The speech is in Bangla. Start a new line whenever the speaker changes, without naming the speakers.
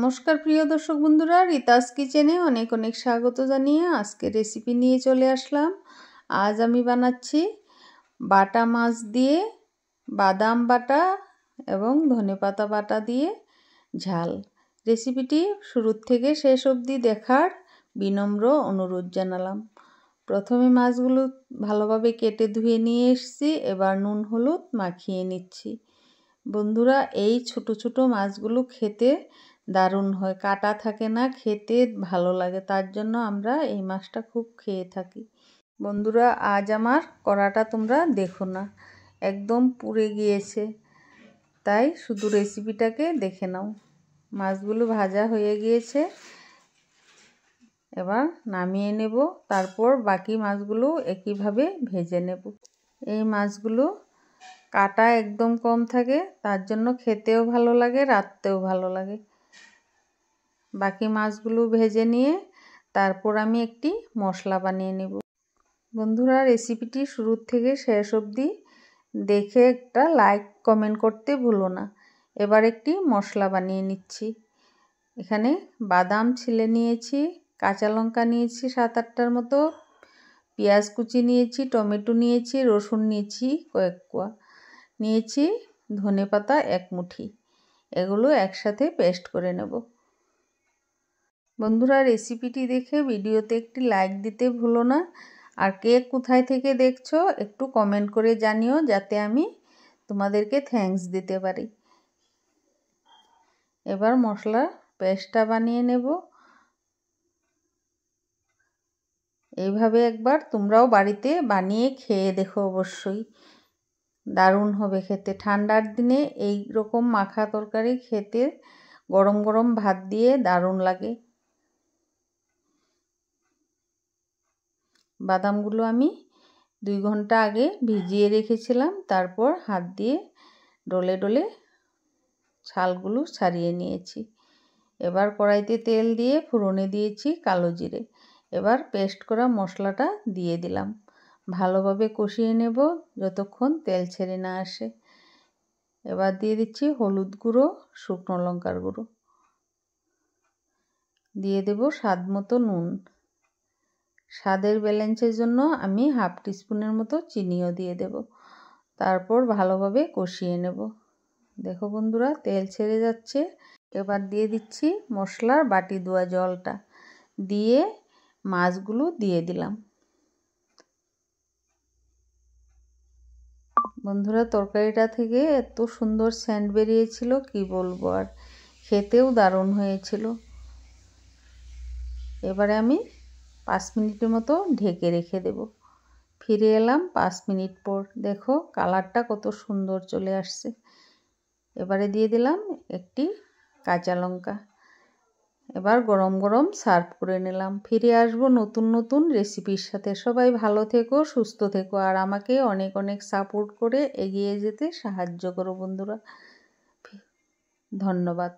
নমস্কার প্রিয় দর্শক বন্ধুরা, রিতাস কিচেনে অনেক অনেক স্বাগত জানিয়ে আজকে রেসিপি নিয়ে চলে আসলাম। আজ আমি বানাচ্ছি বাটা মাছ দিয়ে বাদাম বাটা এবং ধনেপাতা বাটা দিয়ে ঝাল। রেসিপিটি শুরু থেকে শেষ অবধি দেখার বিনম্র অনুরোধ জানালাম। প্রথমে মাছগুলো ভালোভাবে কেটে ধুয়ে নিয়ে এসেছি, এবার নুন হলুদ মাখিয়ে নিচ্ছি। বন্ধুরা, এই ছোট ছোট মাছগুলো খেতে দারুণ হয়, কাটা থাকে না, খেতে ভালো লাগে, তার জন্য আমরা এই মাছটা খুব খেয়ে থাকি। বন্ধুরা, আজ আমার কড়াটা তোমরা দেখো না, একদম পুড়ে গিয়েছে, তাই শুধু রেসিপিটাকে দেখে নাও। মাছগুলো ভাজা হয়ে গিয়েছে, এবার নামিয়ে নেব, তারপর বাকি মাছগুলো একইভাবে ভেজে নেব। এই মাছগুলো কাটা একদম কম থাকে, তার জন্য খেতেও ভালো লাগে, রাঁধতেও ভালো লাগে। বাকি মাছগুলো ভেজে নিয়ে তারপর আমি একটি মশলা বানিয়ে নেব। বন্ধুরা, রেসিপিটি শুরু থেকে শেষ অবধি দেখে একটা লাইক কমেন্ট করতে ভুলো না। এবার একটি মশলা বানিয়ে নিচ্ছি। এখানে বাদাম ছিলে নিয়েছি, কাঁচা লঙ্কা নিয়েছি 7-8টার মতো, পেঁয়াজ কুচি নিয়েছি, টমেটো নিয়েছি, রসুন নিয়েছি কয়েক কোয়া, নিয়েছি ধনেপাতা 1 মুঠি। এগুলো একসাথে পেস্ট করে নেব। বন্ধুরা, রেসিপিটি দেখে ভিডিওতে একটি লাইক দিতে ভুলো না, আর কে কোথায় থেকে দেখছো একটু কমেন্ট করে জানিও, যাতে আমি তোমাদেরকে থ্যাঙ্কস দিতে পারি। এবার মশলা পেস্টটা বানিয়ে নেব। এইভাবে একবার তোমরাও বাড়িতে বানিয়ে খেয়ে দেখো, অবশ্যই দারুণ হবে খেতে। ঠান্ডার দিনে এই রকম মাখা তরকারি খেতে গরম গরম ভাত দিয়ে দারুণ লাগে। বাদামগুলো আমি 2 ঘন্টা আগে ভিজিয়ে রেখেছিলাম, তারপর হাত দিয়ে ডলে ডলে ছালগুলো ছাড়িয়ে নিয়েছি। এবার কড়াইতে তেল দিয়ে ফোড়নে দিয়েছি কালো জিরে। এবার পেস্ট করা মশলাটা দিয়ে দিলাম, ভালোভাবে কষিয়ে নেব যতক্ষণ তেল ছেড়ে না আসে। এবার দিয়ে দিচ্ছি হলুদ গুঁড়ো, শুকনো লঙ্কার গুঁড়ো, দিয়ে দেব স্বাদ মতো নুন। স্বাদের ব্যালেন্সের জন্য আমি 1/2 টিস্পুনের মতো চিনিও দিয়ে দেব। তারপর ভালোভাবে কষিয়ে নেব। দেখো বন্ধুরা, তেল ছেড়ে যাচ্ছে। এবার দিয়ে দিচ্ছি মশলার বাটি ধোয়া জলটা, দিয়ে মাছগুলো দিয়ে দিলাম। বন্ধুরা, তরকারিটা থেকে এত সুন্দর সেন্ট বেরিয়েছিল কি বলবো, আর খেতেও দারুণ হয়েছিল। এবারে আমি 5 মিনিটের মতো ঢেকে রেখে দেব। ফিরে এলাম 5 মিনিট পর, দেখো কালারটা কত সুন্দর চলে আসছে। এবারে দিয়ে দিলাম একটি কাঁচা লঙ্কা। এবার গরম গরম সার্ভ করে নিলাম। ফিরে আসবো নতুন নতুন রেসিপির সাথে। সবাই ভালো থেকো, সুস্থ থেকো, আর আমাকে অনেক অনেক সাপোর্ট করে এগিয়ে যেতে সাহায্য করো বন্ধুরা। ধন্যবাদ।